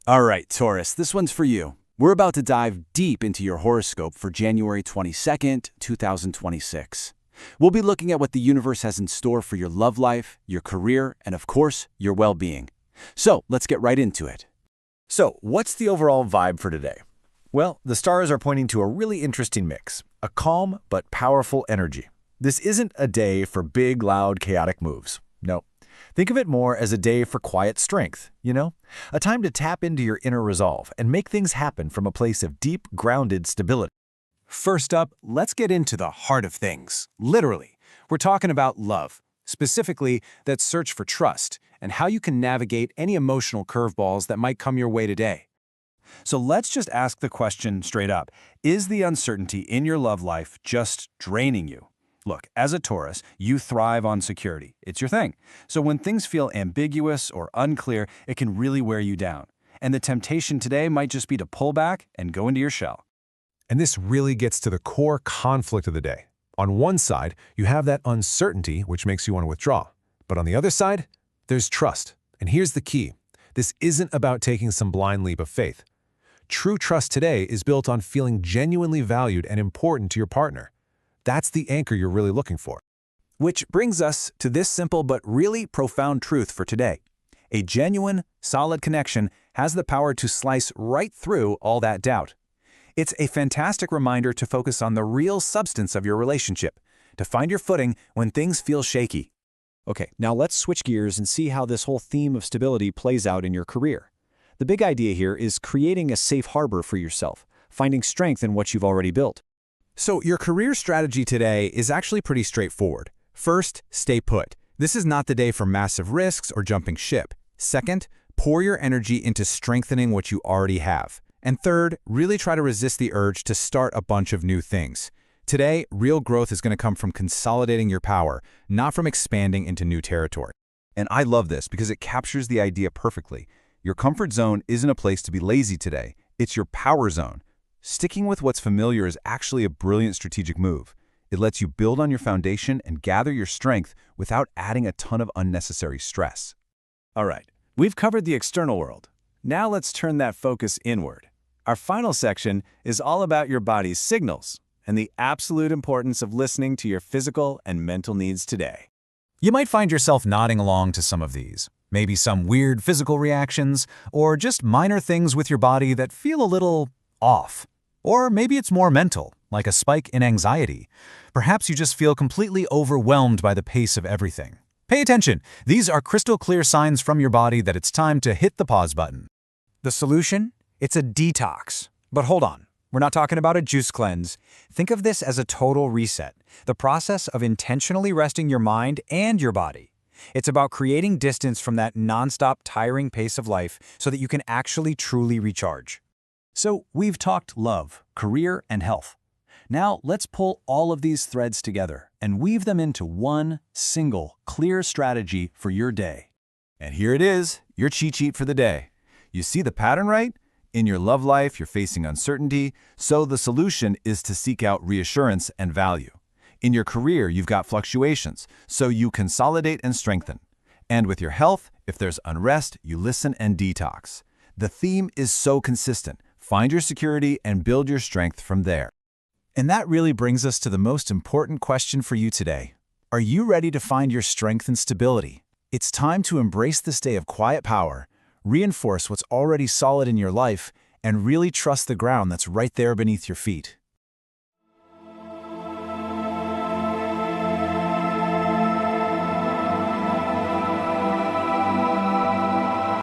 All right, Taurus, this one's for you. We're about to dive deep into your horoscope for January 22nd, 2026. We'll be looking at what the universe has in store for your love life, your career, and of course, your well-being. So let's get right into it. So, what's the overall vibe for today? Well, the stars are pointing to a really interesting mix, a calm but powerful energy. This isn't a day for big, loud, chaotic moves. No. Think of it more as a day for quiet strength, A time to tap into your inner resolve and make things happen from a place of deep, grounded stability. First up, let's get into the heart of things. Literally, we're talking about love, specifically that search for trust and how you can navigate any emotional curveballs that might come your way today. So let's just ask the question straight up. Is the uncertainty in your love life just draining you? Look, as a Taurus, you thrive on security. It's your thing. So when things feel ambiguous or unclear, it can really wear you down. And the temptation today might just be to pull back and go into your shell. And this really gets to the core conflict of the day. On one side, you have that uncertainty, which makes you want to withdraw. But on the other side, there's trust. And here's the key. This isn't about taking some blind leap of faith. True trust today is built on feeling genuinely valued and important to your partner. That's the anchor you're really looking for. Which brings us to this simple but really profound truth for today. A genuine, solid connection has the power to slice right through all that doubt. It's a fantastic reminder to focus on the real substance of your relationship, to find your footing when things feel shaky. Okay, now let's switch gears and see how this whole theme of stability plays out in your career. The big idea here is creating a safe harbor for yourself, finding strength in what you've already built. So your career strategy today is actually pretty straightforward. First, stay put. This is not the day for massive risks or jumping ship. Second, pour your energy into strengthening what you already have. And third, really try to resist the urge to start a bunch of new things. Today, real growth is going to come from consolidating your power, not from expanding into new territory. And I love this because it captures the idea perfectly. Your comfort zone isn't a place to be lazy today. It's your power zone. Sticking with what's familiar is actually a brilliant strategic move. It lets you build on your foundation and gather your strength without adding a ton of unnecessary stress. All right, we've covered the external world. Now let's turn that focus inward. Our final section is all about your body's signals and the absolute importance of listening to your physical and mental needs today. You might find yourself nodding along to some of these. Maybe some weird physical reactions, or just minor things with your body that feel a little off. Or maybe it's more mental, like a spike in anxiety. Perhaps you just feel completely overwhelmed by the pace of everything. Pay attention. These are crystal clear signs from your body that it's time to hit the pause button. The solution? It's a detox. But hold on, we're not talking about a juice cleanse. Think of this as a total reset, the process of intentionally resting your mind and your body. It's about creating distance from that nonstop tiring pace of life so that you can actually truly recharge. So we've talked love, career, and health. Now let's pull all of these threads together and weave them into one single, clear strategy for your day. And here it is, your cheat sheet for the day. You see the pattern, right? In your love life, you're facing uncertainty, so the solution is to seek out reassurance and value. In your career, you've got fluctuations, so you consolidate and strengthen. And with your health, if there's unrest, you listen and detox. The theme is so consistent. Find your security and build your strength from there. And that really brings us to the most important question for you today. Are you ready to find your strength and stability? It's time to embrace this day of quiet power, reinforce what's already solid in your life, and really trust the ground that's right there beneath your feet.